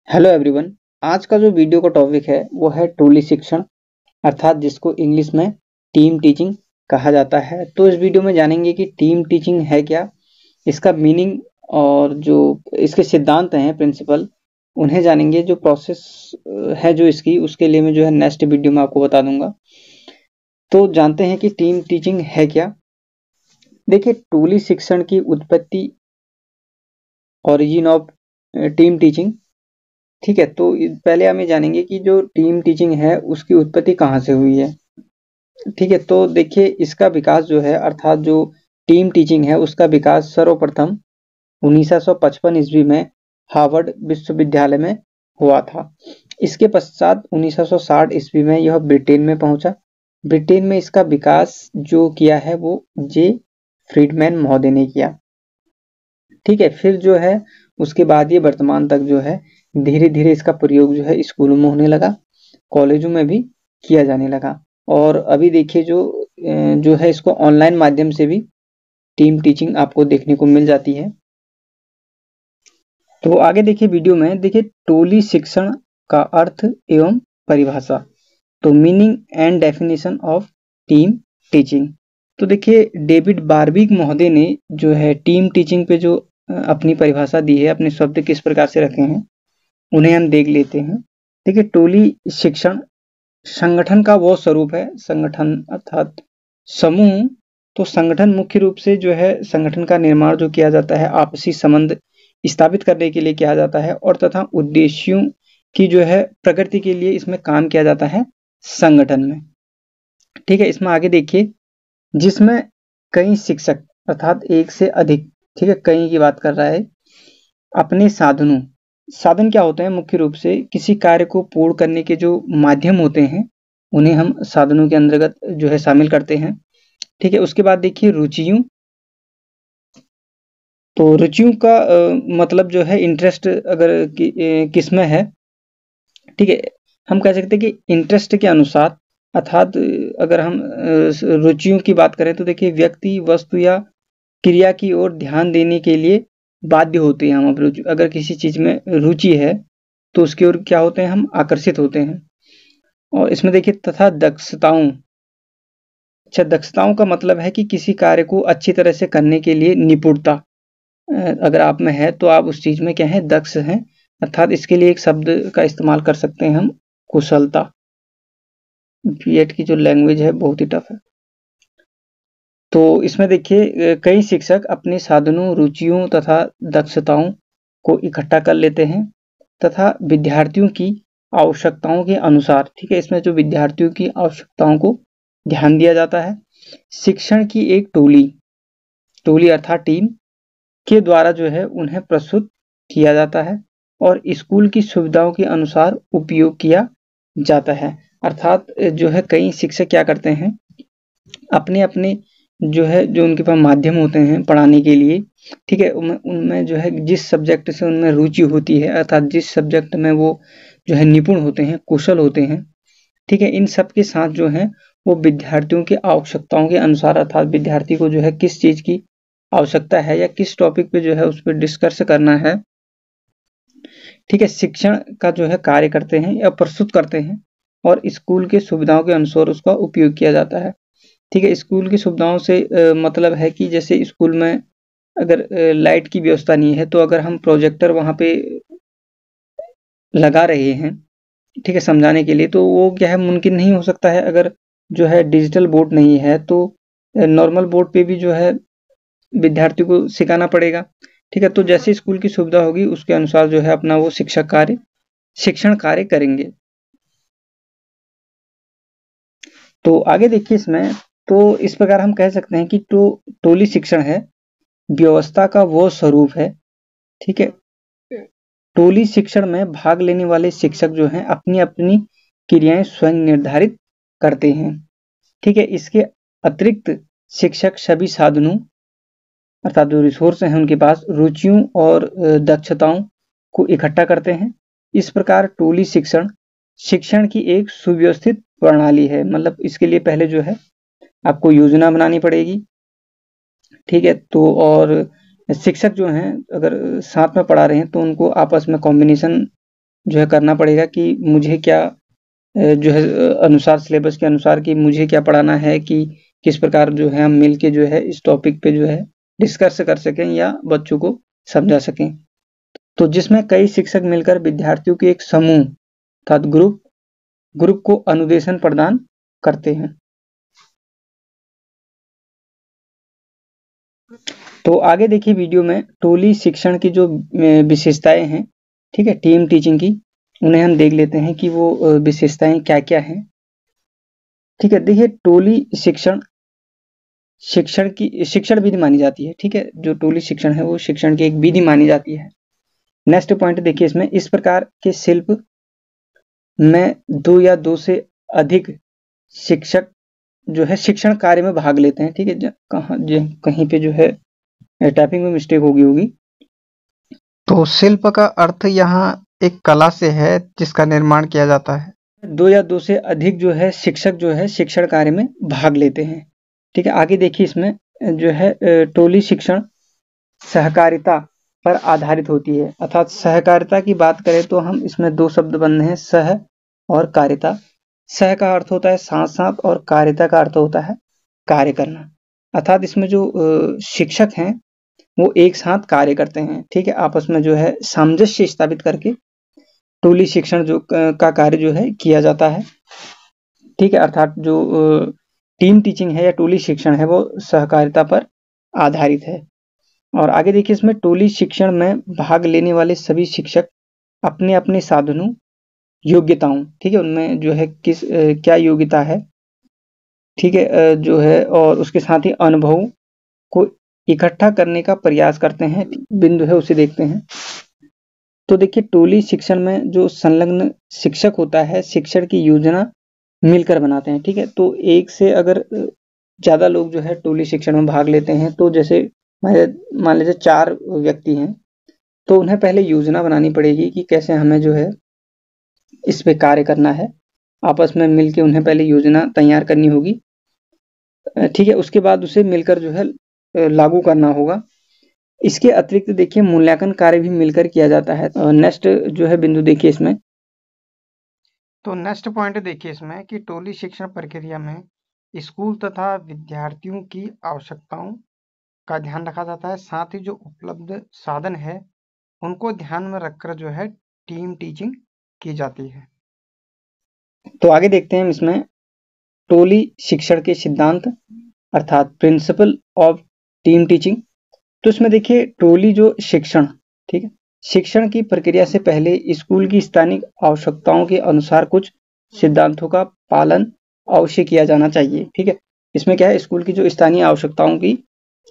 Hello everyone. आज का जो वीडियो का टॉपिक है वो है टोली शिक्षण, अर्थात जिसको इंग्लिश में टीम टीचिंग कहा जाता है। तो इस वीडियो में जानेंगे कि टीम टीचिंग है क्या, इसका मीनिंग और जो इसके सिद्धांत हैं, प्रिंसिपल, उन्हें जानेंगे। जो प्रोसेस है जो इसकी, उसके लिए मैं जो है नेक्स्ट वीडियो में आपको बता दूंगा। तो जानते हैं कि टीम टीचिंग है क्या। देखिए, टोली शिक्षण की उत्पत्ति, ओरिजिन ऑफ टीम टीचिंग, ठीक है। तो पहले हम ये जानेंगे कि जो टीम टीचिंग है उसकी उत्पत्ति कहाँ से हुई है, ठीक है। तो देखिए, इसका विकास जो है, अर्थात जो टीम टीचिंग है उसका विकास सर्वप्रथम 1955 ईस्वी में हार्वर्ड विश्वविद्यालय में हुआ था। इसके पश्चात 1960 ईस्वी में यह ब्रिटेन में पहुंचा। ब्रिटेन में इसका विकास जो किया है वो जे फ्रीडमैन महोदय ने किया, ठीक है। फिर जो है उसके बाद ये वर्तमान तक जो है धीरे धीरे इसका प्रयोग जो है स्कूलों में होने लगा, कॉलेजों में भी किया जाने लगा। और अभी देखिए जो है इसको ऑनलाइन माध्यम से भी टीम टीचिंग आपको देखने को मिल जाती है। तो आगे देखिए वीडियो में, देखिए टोली शिक्षण का अर्थ एवं परिभाषा। तो meaning and definition of team teaching. तो देखिए डेविड बारविक महोदय ने जो है टीम टीचिंग पे जो अपनी परिभाषा दी है, अपने शब्द किस प्रकार से रखे हैं उन्हें हम देख लेते हैं। देखिए, टोली शिक्षण संगठन का वो स्वरूप है, संगठन अर्थात समूह। तो संगठन मुख्य रूप से जो है संगठन का निर्माण जो किया जाता है आपसी संबंध स्थापित करने के लिए किया जाता है, और तथा उद्देश्यों की जो है प्रगति के लिए इसमें काम किया जाता है संगठन में, ठीक है। इसमें आगे देखिए, जिसमें कई शिक्षक अर्थात एक से अधिक, ठीक है, कई की बात कर रहा है, अपने साधनों, साधन क्या होते हैं, मुख्य रूप से किसी कार्य को पूर्ण करने के जो माध्यम होते हैं उन्हें हम साधनों के अंतर्गत जो है शामिल करते हैं, ठीक है। उसके बाद देखिए रुचियों। तो रुचियों का मतलब जो है इंटरेस्ट अगर किसमें है, ठीक है। हम कह सकते हैं कि इंटरेस्ट के अनुसार, अर्थात अगर हम रुचियों की बात करें तो देखिए व्यक्ति वस्तु या क्रिया की ओर ध्यान देने के लिए बाध्य होते हैं हम। अगर किसी चीज में रुचि है तो उसकी ओर क्या होते हैं, हम आकर्षित होते हैं। और इसमें देखिए तथा दक्षताओं। अच्छा, दक्षताओं का मतलब है कि किसी कार्य को अच्छी तरह से करने के लिए निपुणता अगर आप में है तो आप उस चीज में क्या है, दक्ष हैं। अर्थात इसके लिए एक शब्द का इस्तेमाल कर सकते हैं हम, कुशलता। बीएड की जो लैंग्वेज है बहुत ही टफ है। तो इसमें देखिए कई शिक्षक अपने साधनों, रुचियों तथा दक्षताओं को इकट्ठा कर लेते हैं तथा विद्यार्थियों की आवश्यकताओं के अनुसार, ठीक है, इसमें जो विद्यार्थियों की आवश्यकताओं को ध्यान दिया जाता है। शिक्षण की एक टोली, टोली अर्थात टीम के द्वारा जो है उन्हें प्रस्तुत किया जाता है और स्कूल की सुविधाओं के अनुसार उपयोग किया जाता है। अर्थात जो है कई शिक्षक क्या करते हैं, अपने अपने जो है जो उनके पास माध्यम होते हैं पढ़ाने के लिए, ठीक है, उनमें जो है जिस सब्जेक्ट से उनमें रुचि होती है, अर्थात जिस सब्जेक्ट में वो जो है निपुण होते हैं, कुशल होते हैं, ठीक है, इन सब के साथ जो है वो विद्यार्थियों की आवश्यकताओं के अनुसार, अर्थात विद्यार्थी को जो है किस चीज की आवश्यकता है या किस टॉपिक पे जो है उस पर डिस्कस करना है, ठीक है, शिक्षण का जो है कार्य करते हैं या प्रस्तुत करते हैं और स्कूल के सुविधाओं के अनुसार उसका उपयोग किया जाता है, ठीक है। स्कूल की सुविधाओं से मतलब है कि जैसे स्कूल में अगर लाइट की व्यवस्था नहीं है तो अगर हम प्रोजेक्टर वहां पे लगा रहे हैं, ठीक है, समझाने के लिए, तो वो क्या है, मुमकिन नहीं हो सकता है। अगर जो है डिजिटल बोर्ड नहीं है तो नॉर्मल बोर्ड पे भी जो है विद्यार्थी को सिखाना पड़ेगा, ठीक है। तो जैसे स्कूल की सुविधा होगी उसके अनुसार जो है अपना वो शिक्षण कार्य करेंगे। तो आगे देखिए इसमें, तो इस प्रकार हम कह सकते हैं कि टोली शिक्षण है व्यवस्था का वो स्वरूप है, ठीक है। टोली शिक्षण में भाग लेने वाले शिक्षक जो हैं अपनी अपनी क्रियाएं स्वयं निर्धारित करते हैं, ठीक है। इसके अतिरिक्त शिक्षक सभी साधनों अर्थात जो रिसोर्स हैं उनके पास रुचियों और दक्षताओं को इकट्ठा करते हैं। इस प्रकार टोली शिक्षण शिक्षण की एक सुव्यवस्थित प्रणाली है। मतलब इसके लिए पहले जो है आपको योजना बनानी पड़ेगी, ठीक है। तो और शिक्षक जो हैं अगर साथ में पढ़ा रहे हैं तो उनको आपस में कॉम्बिनेशन जो है करना पड़ेगा कि मुझे क्या जो है अनुसार सिलेबस के अनुसार कि मुझे क्या पढ़ाना है, कि किस प्रकार जो है हम मिलके जो है इस टॉपिक पे जो है डिस्कस कर सकें या बच्चों को समझा सकें। तो जिसमें कई शिक्षक मिलकर विद्यार्थियों के एक समूह अर्थात ग्रुप को अनुदेशन प्रदान करते हैं। तो आगे देखिए वीडियो में टोली शिक्षण की जो विशेषताएं हैं, ठीक है, टीम टीचिंग की, उन्हें हम देख लेते हैं कि वो विशेषताएं क्या क्या हैं। ठीक है, देखिए टोली शिक्षण की शिक्षण विधि मानी जाती है। ठीक है, जो टोली शिक्षण है वो शिक्षण की एक विधि मानी जाती है। नेक्स्ट पॉइंट देखिए, इसमें इस प्रकार के शिल्प में 2 या 2 से अधिक शिक्षक जो है शिक्षण कार्य में भाग लेते हैं। ठीक है, कहीं पे जो है टाइपिंग में मिस्टेक होगी। तो शिल्प का अर्थ यहाँ एक कला से है जिसका निर्माण किया जाता है। 2 या 2 से अधिक जो है शिक्षक जो है शिक्षण कार्य में भाग लेते हैं। ठीक है, आगे देखिए, इसमें जो है टोली शिक्षण सहकारिता पर आधारित होती है। अर्थात सहकारिता की बात करें तो हम इसमें 2 शब्द बनने हैं, सह और कारिता। सह का अर्थ होता है साथ साथ और कारिता का अर्थ होता है कार्य करना। अर्थात इसमें जो शिक्षक हैं वो एक साथ कार्य करते हैं। ठीक है, आपस में जो है सामंजस्य स्थापित करके टोली शिक्षण जो का कार्य जो है किया जाता है। ठीक है, अर्थात जो टीम टीचिंग है या टोली शिक्षण है वो सहकारिता पर आधारित है। और आगे देखिए, इसमें टोली शिक्षण में भाग लेने वाले सभी शिक्षक अपने अपने साधनों, योग्यताओं, ठीक है, उनमें जो है किस क्या योग्यता है, ठीक है, जो है, और उसके साथ ही अनुभव को इकट्ठा करने का प्रयास करते हैं। बिंदु है उसे देखते हैं। तो देखिए, टोली शिक्षण में जो संलग्न शिक्षक होता है शिक्षण की योजना मिलकर बनाते हैं। ठीक है, तो एक से अगर ज्यादा लोग जो है टोली शिक्षण में भाग लेते हैं, तो जैसे मान लीजिए 4 व्यक्ति हैं, तो उन्हें पहले योजना बनानी पड़ेगी कि कैसे हमें जो है इस पे कार्य करना है। आपस में मिलके उन्हें पहले योजना तैयार करनी होगी। ठीक है, उसके बाद उसे मिलकर जो है लागू करना होगा। इसके अतिरिक्त देखिए मूल्यांकन कार्य भी मिलकर किया जाता है। नेक्स्ट जो है बिंदु देखिए इसमें, तो नेक्स्ट पॉइंट देखिए इसमें कि टोली शिक्षण प्रक्रिया में स्कूल तथा विद्यार्थियों की आवश्यकताओं का ध्यान रखा जाता है। साथ ही जो उपलब्ध साधन है उनको ध्यान में रखकर जो है टीम टीचिंग की जाती है। तो आगे देखते हैं इसमें टोली शिक्षण के सिद्धांत अर्थात प्रिंसिपल ऑफ टीम टीचिंग। तो इसमें देखिए टोली जो शिक्षण, ठीक है, शिक्षण की प्रक्रिया से पहले स्कूल की स्थानीय आवश्यकताओं के अनुसार कुछ सिद्धांतों का पालन अवश्य किया जाना चाहिए। ठीक है, इसमें क्या है, स्कूल की जो स्थानीय आवश्यकताओं की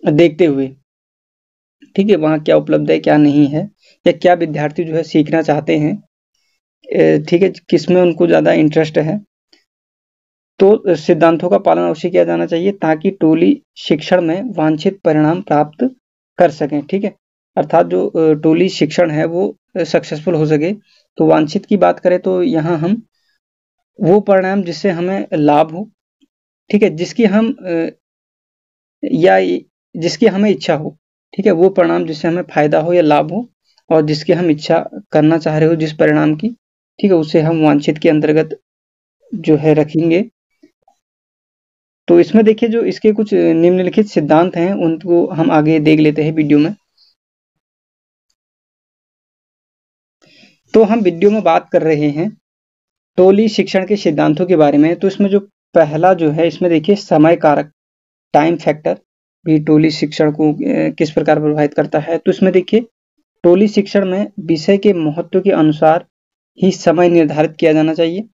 देखते हुए, ठीक है, वहाँ क्या उपलब्ध है क्या नहीं है, या क्या विद्यार्थी जो है सीखना चाहते हैं, ठीक है, किसमें उनको ज्यादा इंटरेस्ट है, तो सिद्धांतों का पालन अवश्य किया जाना चाहिए ताकि टोली शिक्षण में वांछित परिणाम प्राप्त कर सकें। ठीक है, अर्थात जो टोली शिक्षण है वो सक्सेसफुल हो सके। तो वांछित की बात करें तो यहाँ हम वो परिणाम जिससे हमें लाभ हो, ठीक है, या जिसकी हमें इच्छा हो, ठीक है, वो परिणाम जिससे हमें फायदा हो या लाभ हो, और जिसकी हम इच्छा करना चाह रहे हो जिस परिणाम की, ठीक है, उसे हम वांछित के अंतर्गत जो है रखेंगे। तो इसमें देखिए जो इसके कुछ निम्नलिखित सिद्धांत हैं उनको हम आगे देख लेते हैं वीडियो में। तो हम वीडियो में बात कर रहे हैं टोली शिक्षण के सिद्धांतों के बारे में। तो इसमें जो पहला जो है, इसमें देखिए समय कारक, टाइम फैक्टर भी टोली शिक्षण को किस प्रकार प्रभावित करता है। तो इसमें देखिए टोली शिक्षण में विषय के महत्व के अनुसार ही समय निर्धारित किया जाना चाहिए।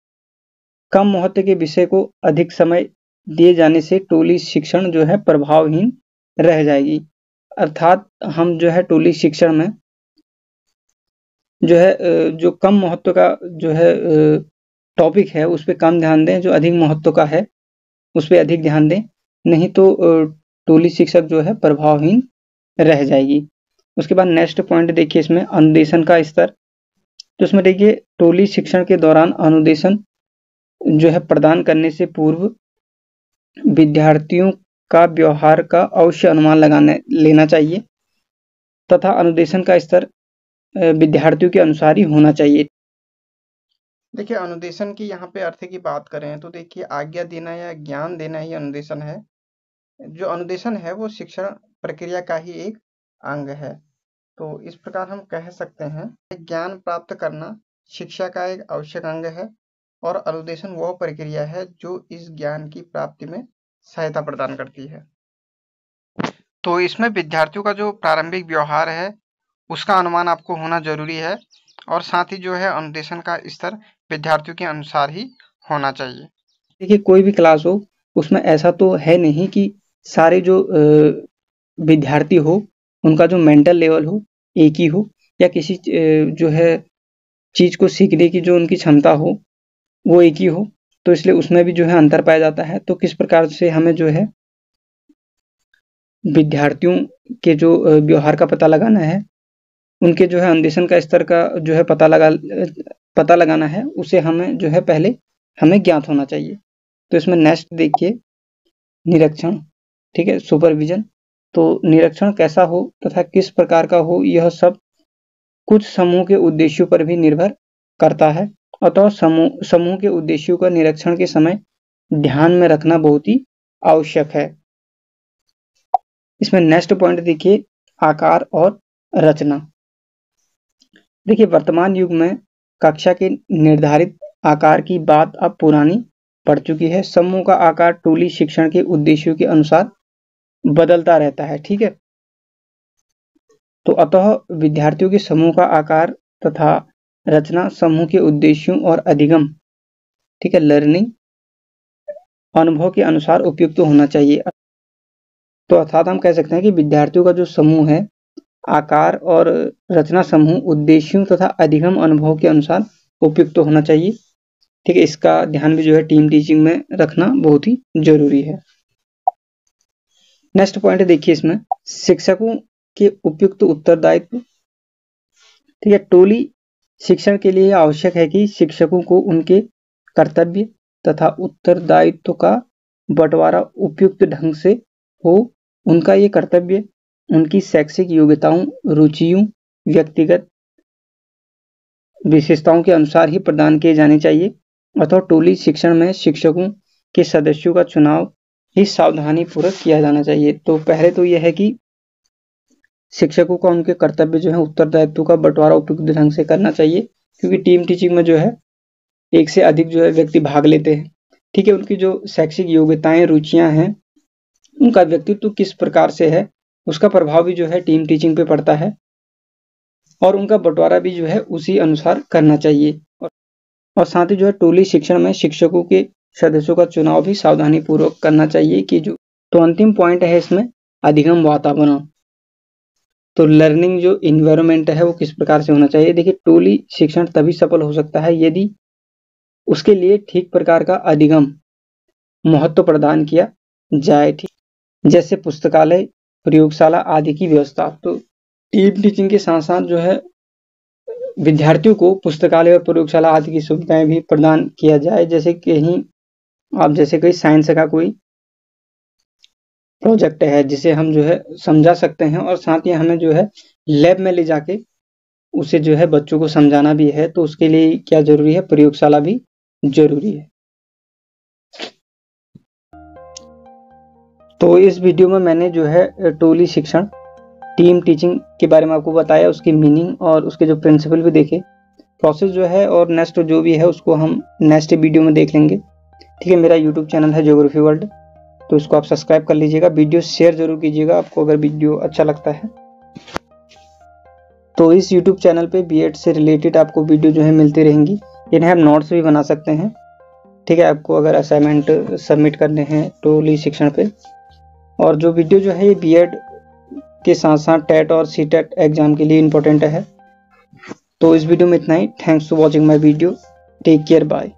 कम महत्व के विषय को अधिक समय दिए जाने से टोली शिक्षण जो है प्रभावहीन रह जाएगी। अर्थात हम जो है टोली शिक्षण में जो है जो कम महत्व का जो है टॉपिक है उस पर कम ध्यान दें, जो अधिक महत्व का है उस पर अधिक ध्यान दें, नहीं तो टोली शिक्षक जो है प्रभावहीन रह जाएगी। उसके बाद नेक्स्ट पॉइंट देखिए इसमें अनुदेशन का स्तर। तो इसमें देखिए टोली शिक्षण के दौरान अनुदेशन जो है प्रदान करने से पूर्व विद्यार्थियों का व्यवहार का अवश्य अनुमान लेना चाहिए तथा अनुदेशन का स्तर विद्यार्थियों के अनुसार ही होना चाहिए। देखिए, अनुदेशन की यहाँ पे अर्थ की बात करें तो देखिए आज्ञा देना या ज्ञान देना ही अनुदेशन है। जो अनुदेशन है वो शिक्षण प्रक्रिया का ही एक अंग है। तो इस प्रकार हम कह सकते हैं ज्ञान प्राप्त करना शिक्षा का एक आवश्यक अंग है और अनुदेशन वह प्रक्रिया है जो इस ज्ञान की प्राप्ति में सहायता प्रदान करती है। तो इसमें विद्यार्थियों का जो प्रारंभिक व्यवहार है उसका अनुमान आपको होना जरूरी है और साथ ही जो है अनुदेशन का स्तर विद्यार्थियों के अनुसार ही होना चाहिए। देखिए कोई भी क्लास हो उसमें ऐसा तो है नहीं कि सारे जो विद्यार्थी हो उनका जो मेंटल लेवल हो एक ही हो या किसी जो है चीज को सीखने की जो उनकी क्षमता हो वो एक ही हो, तो इसलिए उसमें भी जो है अंतर पाया जाता है। तो किस प्रकार से हमें जो है विद्यार्थियों के जो व्यवहार का पता लगाना है, उनके जो है अनुदेशन का स्तर का जो है पता लगाना है, उसे हमें जो है पहले हमें ज्ञात होना चाहिए। तो इसमें नेक्स्ट देखिए निरीक्षण, ठीक है, सुपरविजन। तो निरीक्षण कैसा हो तथा किस प्रकार का हो यह सब कुछ समूह के उद्देश्यों पर भी निर्भर करता है। अतः समूह के उद्देश्यों का निरीक्षण के समय ध्यान में रखना बहुत ही आवश्यक है। इसमें नेक्स्ट पॉइंट देखिए आकार और रचना। देखिए वर्तमान युग में कक्षा के निर्धारित आकार की बात अब पुरानी पड़ चुकी है। समूह का आकार टोली शिक्षण के उद्देश्यों के अनुसार बदलता रहता है, ठीक है। तो अतः विद्यार्थियों के समूह का आकार तथा रचना समूह के उद्देश्यों और अधिगम, ठीक है, लर्निंग अनुभव के अनुसार उपयुक्त होना चाहिए। तो अर्थात हम कह सकते हैं कि विद्यार्थियों का जो समूह है आकार और रचना समूह उद्देश्यों तथा अधिगम अनुभव के अनुसार उपयुक्त होना चाहिए, ठीक है। इसका ध्यान भी जो है टीम टीचिंग में रखना बहुत ही जरूरी है। नेक्स्ट पॉइंट देखिए इसमें शिक्षकों के उपयुक्त उत्तरदायित्व, ठीक है। टोली शिक्षण के लिए आवश्यक है कि शिक्षकों को उनके कर्तव्य तथा उत्तरदायित्व का बंटवारा उपयुक्त ढंग से हो। उनका ये कर्तव्य उनकी शैक्षिक योग्यताओं, रुचियों, व्यक्तिगत विशेषताओं के अनुसार ही प्रदान किए जाने चाहिए। अथवा टोली शिक्षण में शिक्षकों के सदस्यों का चुनाव ही सावधानी पूर्वक किया जाना चाहिए। तो पहले तो यह है कि शिक्षकों का उनके कर्तव्य जो है उत्तरदायित्व का बंटवारा उपयुक्त ढंग से करना चाहिए, क्योंकि टीम टीचिंग में जो है एक से अधिक जो है व्यक्ति भाग लेते हैं, ठीक है। उनकी जो शैक्षिक योग्यताएं, रुचियां हैं, उनका व्यक्तित्व किस प्रकार से है उसका प्रभाव भी जो है टीम टीचिंग पे पड़ता है और उनका बंटवारा भी जो है उसी अनुसार करना चाहिए। और साथ ही जो है टोली शिक्षण में शिक्षकों के सदस्यों का चुनाव भी सावधानी पूर्वक करना चाहिए कि जो तो अंतिम पॉइंट है इसमें अधिगम वातावरण। तो लर्निंग जो इन्वायरमेंट है वो किस प्रकार से होना चाहिए। देखिए टोली शिक्षण तभी सफल हो सकता है यदि उसके लिए ठीक प्रकार का अधिगम महत्व प्रदान किया जाए, ठीक, जैसे पुस्तकालय, प्रयोगशाला आदि की व्यवस्था। तो टीम टीचिंग के साथ साथ जो है विद्यार्थियों को पुस्तकालय और प्रयोगशाला आदि की सुविधाएं भी प्रदान किया जाए। जैसे कोई साइंस का कोई प्रोजेक्ट है जिसे हम जो है समझा सकते हैं और साथ ही हमें जो है लैब में ले जाके उसे जो है बच्चों को समझाना भी है, तो उसके लिए क्या जरूरी है, प्रयोगशाला भी जरूरी है। तो इस वीडियो में मैंने जो है टोली शिक्षण, टीम टीचिंग के बारे में आपको बताया, उसकी मीनिंग और उसके जो प्रिंसिपल भी देखे, प्रोसेस जो है और नेक्स्ट जो भी है उसको हम नेक्स्ट वीडियो में देख लेंगे, ठीक है। मेरा यूट्यूब चैनल है ज्योग्राफी वर्ल्ड, तो इसको आप सब्सक्राइब कर लीजिएगा। वीडियो शेयर जरूर कीजिएगा आपको अगर वीडियो अच्छा लगता है। तो इस यूट्यूब चैनल पे बीएड से रिलेटेड आपको वीडियो जो है मिलती रहेंगी। इन्हें आप नोट्स भी बना सकते हैं, ठीक है, आपको अगर असाइनमेंट सबमिट करने हैं टोली शिक्षण पे। और जो वीडियो जो है ये बीएड के साथ साथ टेट और सीटेट एग्जाम के लिए इम्पोर्टेंट है। तो इस वीडियो में इतना ही। Thanks for watching my video. Take care, bye.